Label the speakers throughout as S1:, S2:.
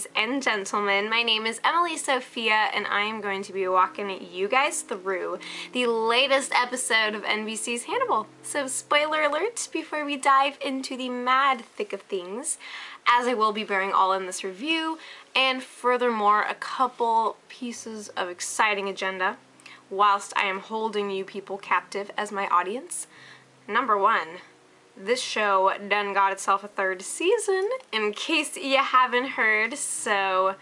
S1: ladies and gentlemen. My name is Emily Sophia, and I am going to be walking you guys through the latest episode of NBC's Hannibal. So spoiler alert before we dive into the mad thick of things, as I will be bearing all in this review, and furthermore a couple pieces of exciting agenda whilst I am holding you people captive as my audience. Number one, this show done got itself a third season, in case you haven't heard, so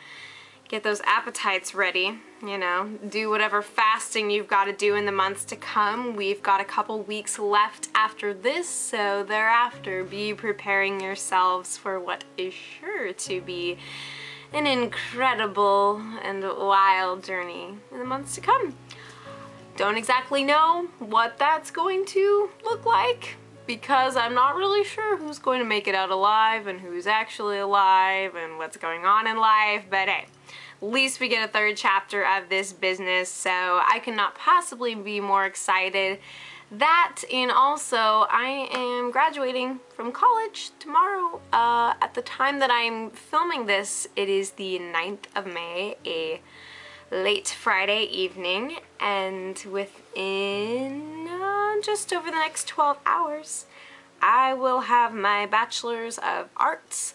S1: get those appetites ready, you know, do whatever fasting you've got to do in the months to come. We've got a couple weeks left after this, so thereafter be preparing yourselves for what is sure to be an incredible and wild journey in the months to come. Don't exactly know what that's going to look like, because I'm not really sure who's going to make it out alive and who's actually alive and what's going on in life, but hey, at least we get a third chapter of this business, so I cannot possibly be more excited. That, and also I am graduating from college tomorrow. At the time that I'm filming this, it is the 9th of May, a late Friday evening, and within just over the next 12 hours I will have my Bachelor's of Arts,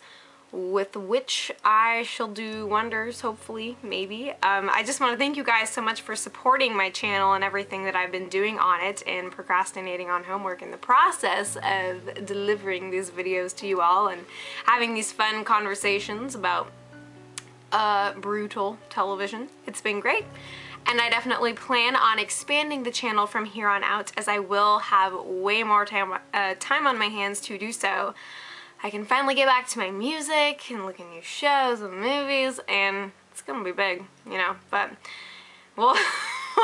S1: with which I shall do wonders, hopefully, maybe. I just want to thank you guys so much for supporting my channel and everything that I've been doing on it, and procrastinating on homework in the process of delivering these videos to you all and having these fun conversations about brutal television. It's been great, and I definitely plan on expanding the channel from here on out, as I will have way more time on my hands to do so. I can finally get back to my music and look at new shows and movies, and it's gonna be big, you know, but we'll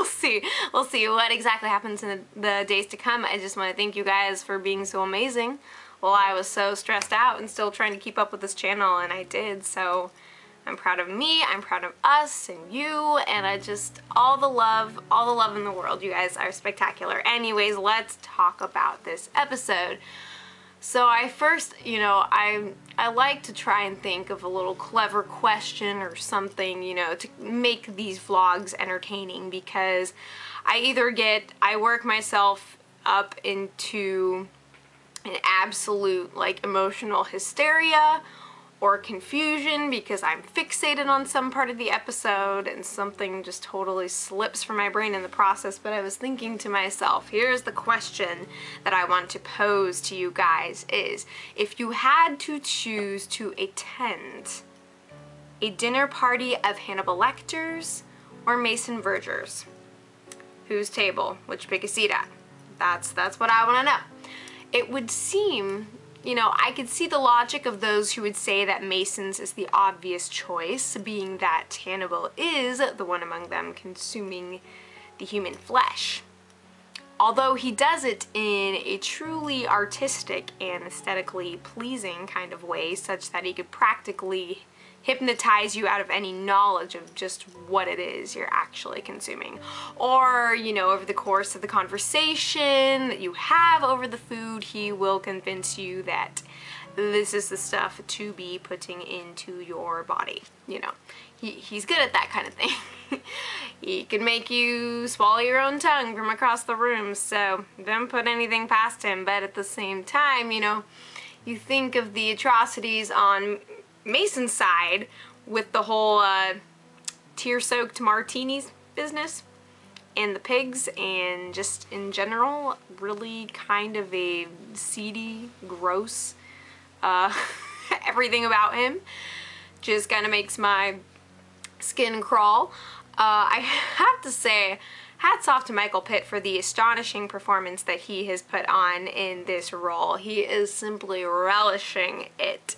S1: see. We'll see what exactly happens in the days to come. I just want to thank you guys for being so amazing while I was so stressed out and still trying to keep up with this channel, and I did, so I'm proud of me, I'm proud of us and you, and I just, all the love in the world. You guys are spectacular. Anyways, let's talk about this episode. So I first, you know, I like to try and think of a little clever question or something, you know, to make these vlogs entertaining, because I work myself up into an absolute, like, emotional hysteria or confusion because I'm fixated on some part of the episode and something just totally slips from my brain in the process. But I was thinking to myself, here's the question that I want to pose to you guys is, if you had to choose to attend a dinner party of Hannibal Lecters or Mason Vergers, whose table, which pick a seat at? That's what I want to know. It would seem, you know, I could see the logic of those who would say that Mason's is the obvious choice, being that Hannibal is the one among them consuming the human flesh. Although he does it in a truly artistic and aesthetically pleasing kind of way, such that he could practically hypnotize you out of any knowledge of just what it is you're actually consuming. Or, you know, over the course of the conversation that you have over the food, he will convince you that this is the stuff to be putting into your body. You know, he's good at that kind of thing. He can make you swallow your own tongue from across the room, so don't put anything past him. But at the same time, you know, you think of the atrocities on Mason's side with the whole tear-soaked martinis business and the pigs, and just in general really kind of a seedy, gross, everything about him just kind of makes my skin crawl. I have to say, hats off to Michael Pitt for the astonishing performance that he has put on in this role. He is simply relishing it.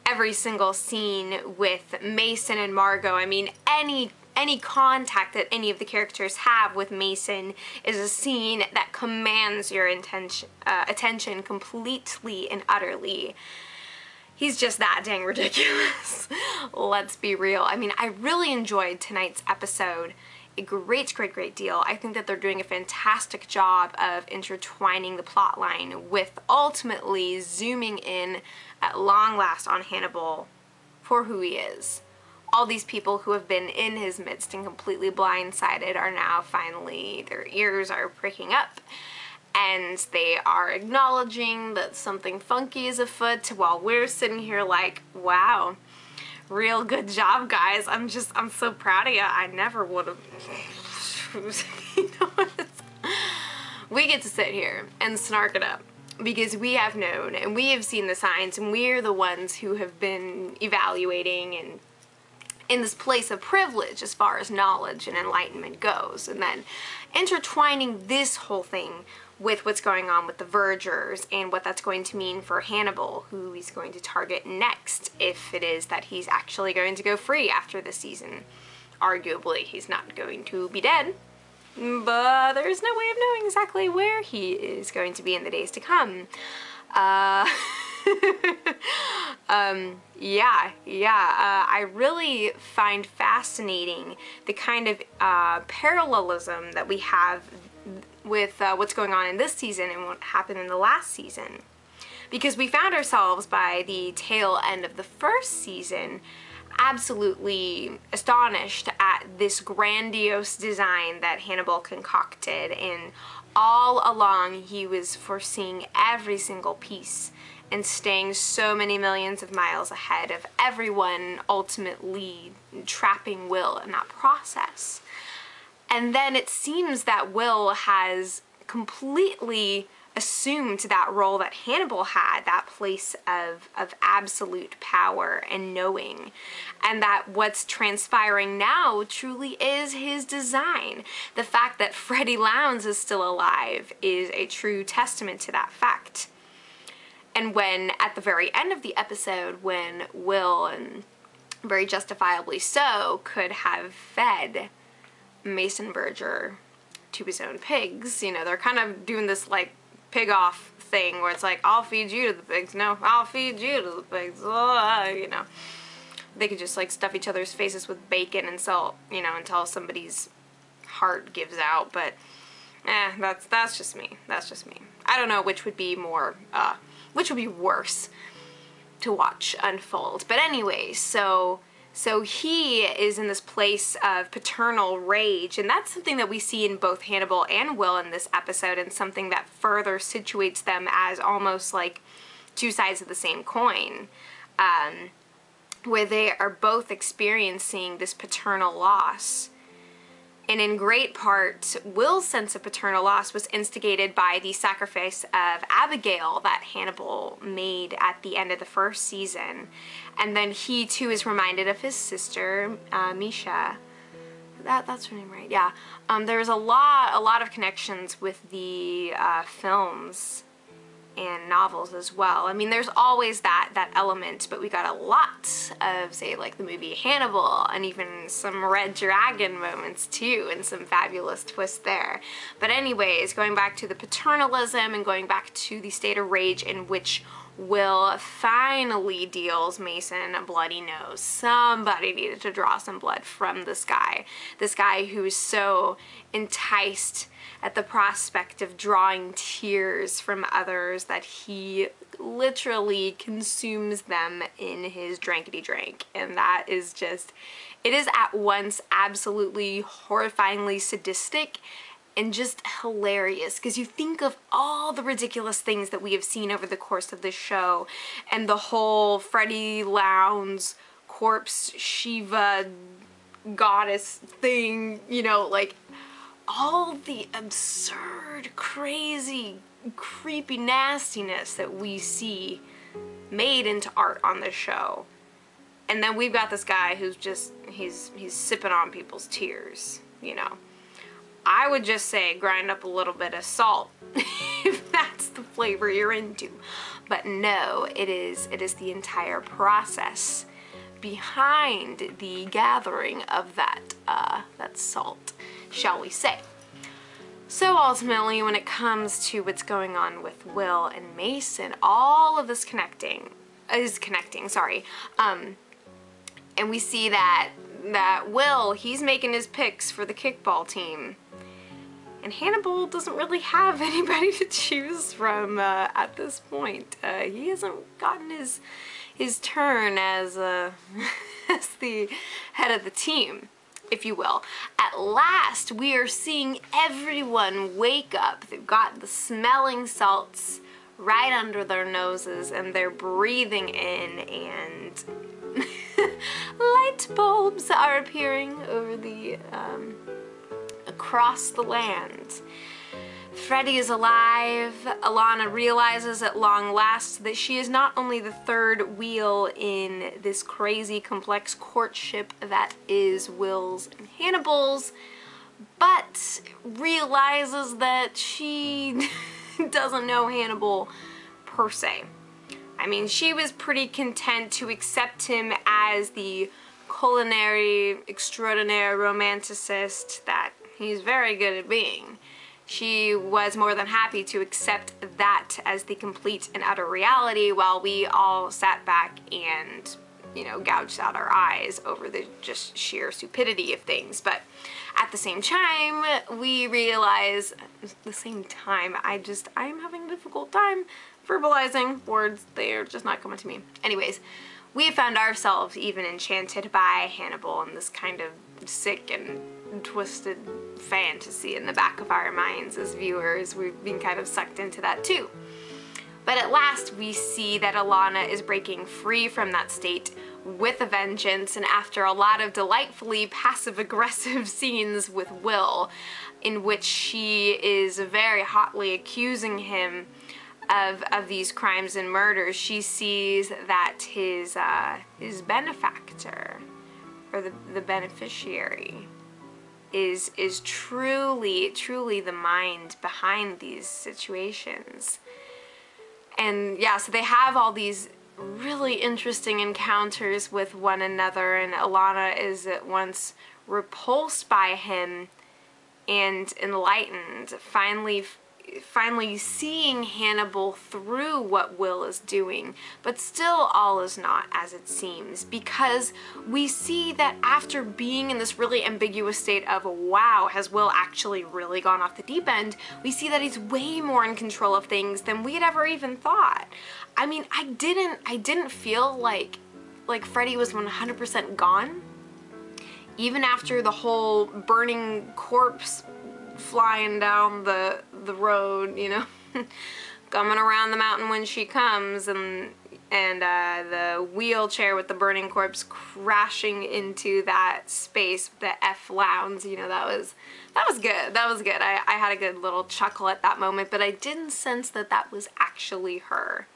S1: Every single scene with Mason and Margot, I mean, any contact that any of the characters have with Mason is a scene that commands your attention completely and utterly. He's just that dang ridiculous. Let's be real. I mean, I really enjoyed tonight's episode a great deal. I think that they're doing a fantastic job of intertwining the plot line with ultimately zooming in at long last on Hannibal for who he is. all these people who have been in his midst and completely blindsided are now finally, their ears are pricking up, and they are acknowledging that something funky is afoot, while we're sitting here like, wow, real good job, guys. I'm so proud of you. I never would have, you know what? We get to sit here and snark it up because we have known and we have seen the signs, and we're the ones who have been evaluating and in this place of privilege as far as knowledge and enlightenment goes, and then intertwining this whole thing with what's going on with the Vergers and what that's going to mean for Hannibal, who he's going to target next if it is that he's actually going to go free after this season. Arguably, he's not going to be dead, but there's no way of knowing exactly where he is going to be in the days to come. I really find fascinating the kind of parallelism that we have with what's going on in this season and what happened in the last season. Because we found ourselves by the tail end of the first season absolutely astonished at this grandiose design that Hannibal concocted, and all along he was foreseeing every single piece and staying so many millions of miles ahead of everyone, ultimately trapping Will in that process. And then it seems that Will has completely assumed that role that Hannibal had, that place of absolute power and knowing, and that what's transpiring now truly is his design. The fact that Freddie Lounds is still alive is a true testament to that fact. And when, at the very end of the episode, when Will, and very justifiably so, could have fed Mason Verger to his own pigs, you know, they're kind of doing this, like, pig off thing where it's like, I'll feed you to the pigs, no, I'll feed you to the pigs, you know. They could just, like, stuff each other's faces with bacon and salt, you know, until somebody's heart gives out, but, that's just me, that's just me. I don't know which would be more, which would be worse to watch unfold. But anyway, so he is in this place of paternal rage, and that's something that we see in both Hannibal and Will in this episode, and something that further situates them as almost like two sides of the same coin, where they are both experiencing this paternal loss. And in great part, Will's sense of paternal loss was instigated by the sacrifice of Abigail that Hannibal made at the end of the first season. And then he too is reminded of his sister, Misha. That's her name, right? Yeah. There's a lot of connections with the films and novels as well. I mean, there's always that element, but we got a lot of, say, like the movie Hannibal, and even some Red Dragon moments too, and some fabulous twists there. But anyways, going back to the paternalism and going back to the state of rage in which Will finally deals Mason a bloody nose. Somebody needed to draw some blood from this guy who's so enticed at the prospect of drawing tears from others that he literally consumes them in his drankety drank. And that is just, it is at once absolutely horrifyingly sadistic and just hilarious, because you think of all the ridiculous things that we have seen over the course of this show, and the whole Freddie Lounds corpse Shiva goddess thing, you know, like all the absurd, crazy, creepy nastiness that we see made into art on this show. And then we've got this guy who's just, he's sipping on people's tears, you know. I would just say grind up a little bit of salt if that's the flavor you're into. But no, it is the entire process behind the gathering of that salt, shall we say. So ultimately, when it comes to what's going on with Will and Mason, all of this is connecting, and we see that Will, he's making his picks for the kickball team. And Hannibal doesn't really have anybody to choose from at this point. He hasn't gotten his his turn as as the head of the team, if you will. At last, we are seeing everyone wake up. They've got the smelling salts right under their noses, and they're breathing in, and light bulbs are appearing over the across the land. Freddie is alive. Alana realizes at long last that she is not only the third wheel in this crazy complex courtship that is Will's and Hannibal's, but realizes that she doesn't know Hannibal per se. I mean, she was pretty content to accept him as the culinary extraordinaire romanticist that he's very good at being. She was more than happy to accept that as the complete and utter reality, while we all sat back and, you know, gouged out our eyes over the just sheer stupidity of things. But at the same time, we realize, I'm having a difficult time verbalizing words. They're just not coming to me. Anyways, we found ourselves even enchanted by Hannibal and this kind of sick and twisted fantasy in the back of our minds as viewers. We've been kind of sucked into that too. But at last we see that Alana is breaking free from that state with a vengeance, and after a lot of delightfully passive-aggressive scenes with Will, in which she is very hotly accusing him of these crimes and murders, she sees that his benefactor, or the beneficiary, is truly the mind behind these situations. And yeah, so they have all these really interesting encounters with one another, and Alana is at once repulsed by him and enlightened, finally seeing Hannibal through what Will is doing. But still all is not as it seems, because we see that after being in this really ambiguous state of, wow, has Will actually really gone off the deep end, we see that he's way more in control of things than we had ever even thought. I mean, I didn't feel like Freddie was 100% gone, even after the whole burning corpse flying down the road, you know, coming around the mountain when she comes, and the wheelchair with the burning corpse crashing into that space, the F Lounds, you know, that was good. That was good. I had a good little chuckle at that moment, but I didn't sense that was actually her,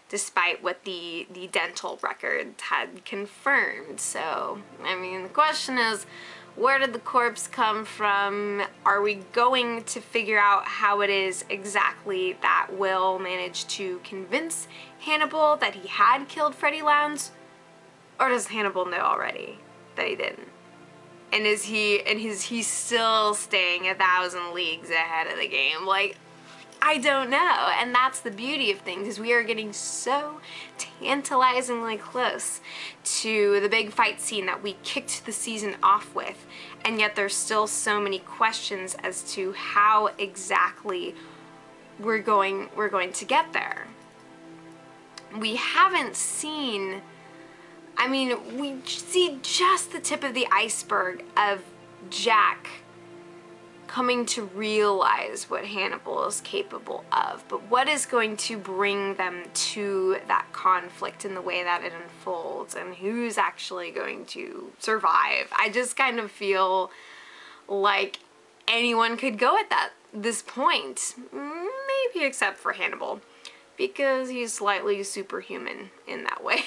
S1: despite what the dental record had confirmed. So, I mean, the question is, where did the corpse come from? Are we going to figure out how it is exactly that Will managed to convince Hannibal that he had killed Freddie Lounds? Or does Hannibal know already that he didn't? And is he still staying 1,000 leagues ahead of the game? Like, I don't know. And that's the beauty of things, is we are getting so tantalizingly close to the big fight scene that we kicked the season off with, and yet there's still so many questions as to how exactly we're going to get there. We haven't seen, I mean, we see just the tip of the iceberg of Jack coming to realize what Hannibal is capable of, but what is going to bring them to that conflict in the way that it unfolds, and who's actually going to survive? I just kind of feel like anyone could go at this point, maybe except for Hannibal, because he's slightly superhuman in that way.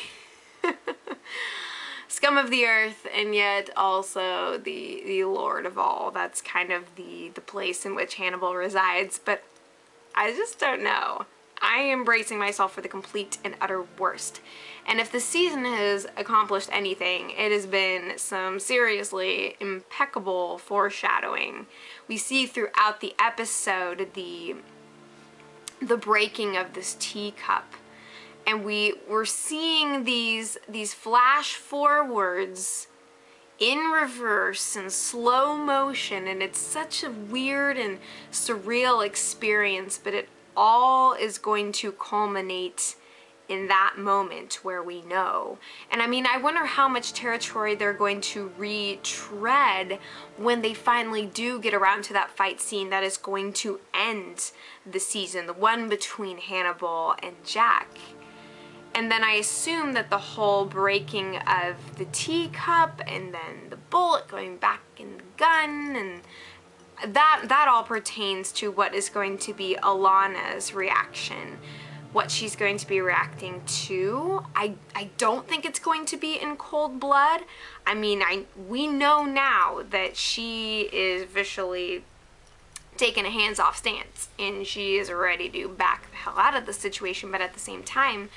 S1: Scum of the earth, and yet also the lord of all. That's kind of the place in which Hannibal resides, but I just don't know. I am bracing myself for the complete and utter worst. And if the season has accomplished anything, it has been some seriously impeccable foreshadowing. We see throughout the episode the breaking of this teacup. And we're seeing these flash forwards in reverse and slow motion, and it's such a weird and surreal experience, but it all is going to culminate in that moment where we know. And I mean, I wonder how much territory they're going to retread when they finally do get around to that fight scene that is going to end the season, the one between Hannibal and Jack. And then I assume that the whole breaking of the teacup and then the bullet going back in the gun, and that all pertains to what is going to be Alana's reaction, what she's going to be reacting to. I don't think it's going to be in cold blood. I mean, we know now that she is visually taking a hands-off stance and she is ready to back the hell out of the situation, but at the same time,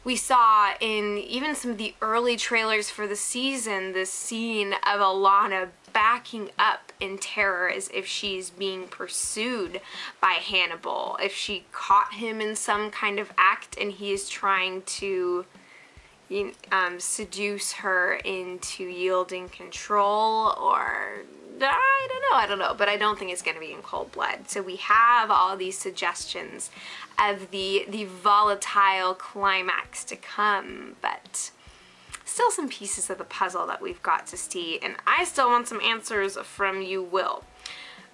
S1: we saw in even some of the early trailers for the season this scene of Alana backing up in terror as if she's being pursued by Hannibal. If she caught him in some kind of act and he is trying to seduce her into yielding control, or I don't know, but I don't think it's going to be in cold blood. So we have all these suggestions of the volatile climax to come, but still some pieces of the puzzle that we've got to see, and I still want some answers from you, Will,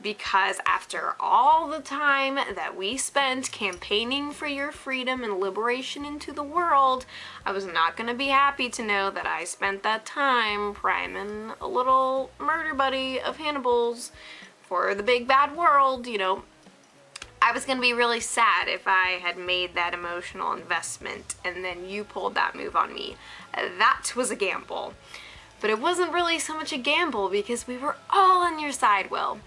S1: because after all the time that we spent campaigning for your freedom and liberation into the world, I was not going to be happy to know that I spent that time priming a little murder buddy of Hannibal's for the big bad world, you know. I was going to be really sad if I had made that emotional investment and then you pulled that move on me. That was a gamble. But it wasn't really so much a gamble because we were all on your side, Will.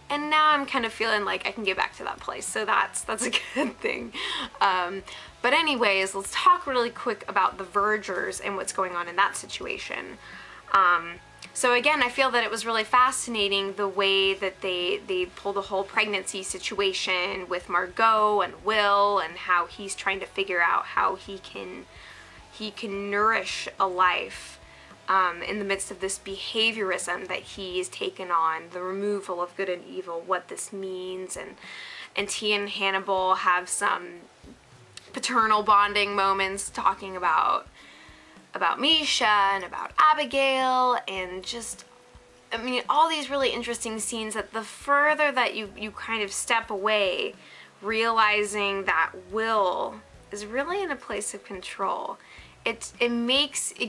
S1: And now I'm kind of feeling like I can get back to that place, so that's a good thing. But anyways, let's talk really quick about the Vergers and what's going on in that situation. So again, I feel that it was really fascinating the way that they pulled the whole pregnancy situation with Margot and Will, and how he's trying to figure out how he can nourish a life in the midst of this behaviorism that he's taken on, the removal of good and evil, what this means, and he and Hannibal have some paternal bonding moments talking about Misha and about Abigail, and just, I mean, all these really interesting scenes that the further that you kind of step away, realizing that Will is really in a place of control, it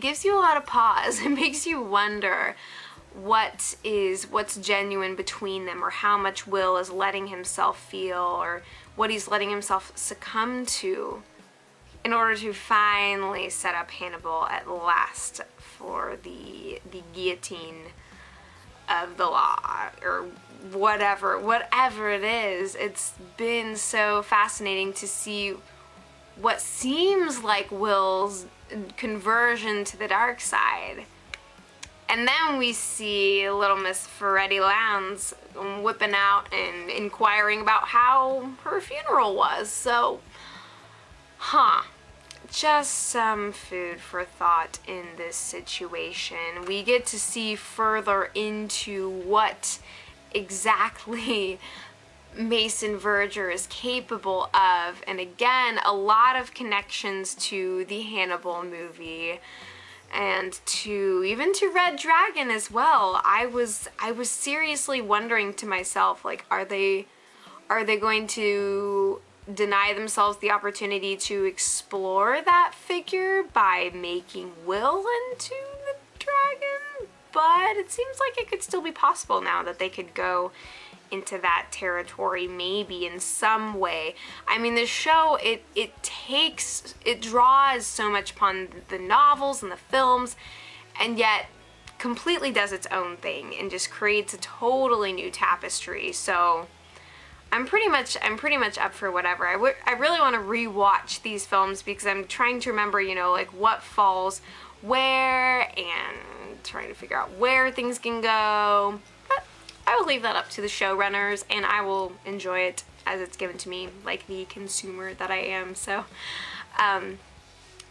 S1: gives you a lot of pause. It makes you wonder what's genuine between them, or how much Will is letting himself feel, or what he's letting himself succumb to in order to finally set up Hannibal at last for the guillotine of the law, or whatever it is. It's been so fascinating to see what seems like Will's conversion to the dark side. And then we see little Miss Freddie Lounds whipping out and inquiring about how her funeral was. So, just some food for thought in this situation. We get to see further into what exactly Mason Verger is capable of, and again, a lot of connections to the Hannibal movie, and even to Red Dragon as well. I was seriously wondering to myself, like, are they going to deny themselves the opportunity to explore that figure by making Will into the dragon? But it seems like it could still be possible now that they could go into that territory maybe in some way. I mean, the show, it draws so much upon the novels and the films, and yet completely does its own thing and just creates a totally new tapestry. So I'm pretty much up for whatever. I really want to rewatch these films because I'm trying to remember, you know, like what falls where, and trying to figure out where things can go. But I will leave that up to the showrunners, and I will enjoy it as it's given to me, like the consumer that I am. So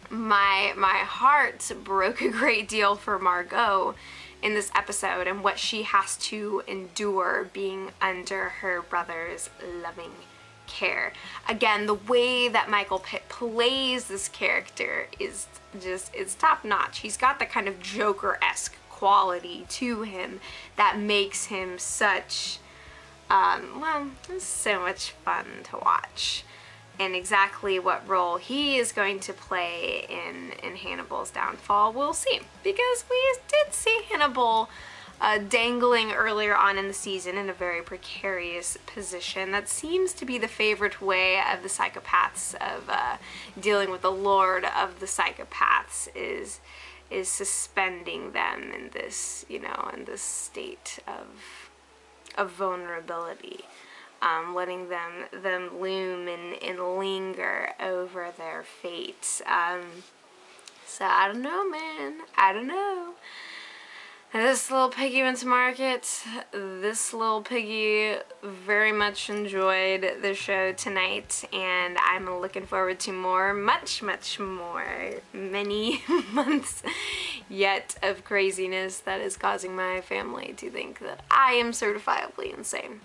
S1: my heart broke a great deal for Margot in this episode and what she has to endure being under her brother's loving care. Again, the way that Michael Pitt plays this character is top notch. He's got the kind of Joker-esque quality to him that makes him such, well, it's so much fun to watch. And exactly what role he is going to play in Hannibal's downfall, we'll see. Because we did see Hannibal dangling earlier on in the season in a very precarious position. That seems to be the favorite way of the psychopaths of dealing with the Lord of the psychopaths is suspending them in this, you know, in this state of vulnerability. Letting them loom and linger over their fate. So I don't know, man. I don't know. This little piggy went to market. This little piggy very much enjoyed the show tonight, and I'm looking forward to more, much more, many months yet of craziness that is causing my family to think that I am certifiably insane.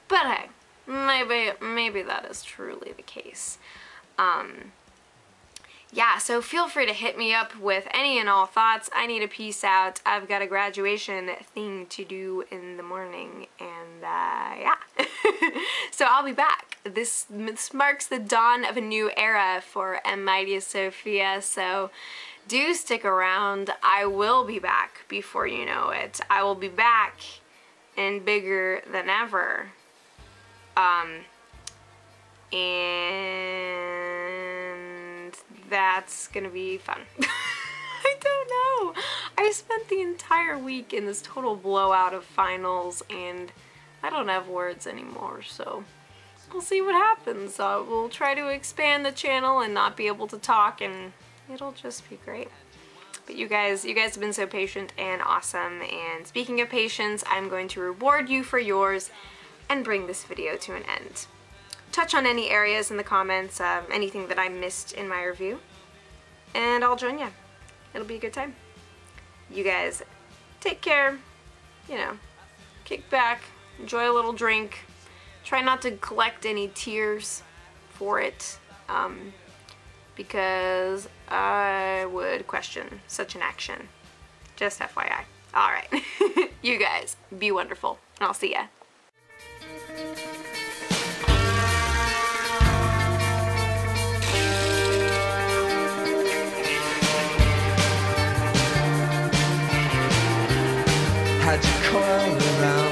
S1: But hey, maybe that is truly the case. Yeah, so feel free to hit me up with any and all thoughts. I need a peace out. I've got a graduation thing to do in the morning, and yeah. So I'll be back. This marks the dawn of a new era for M. Mighty Sophia, so do stick around. I will be back before you know it. I will be back and bigger than ever. And that's gonna be fun. I don't know. I spent the entire week in this total blowout of finals, and I don't have words anymore, so we'll see what happens. We'll try to expand the channel and not be able to talk, and it'll just be great. But you guys have been so patient and awesome, and speaking of patience, I'm going to reward you for yours and bring this video to an end. Touch on any areas in the comments, anything that I missed in my review, and I'll join you. It'll be a good time. You guys take care, you know, kick back, enjoy a little drink, try not to collect any tears for it, because I would question such an action. Just FYI. Alright, you guys, be wonderful, and I'll see ya.
S2: Had you coil around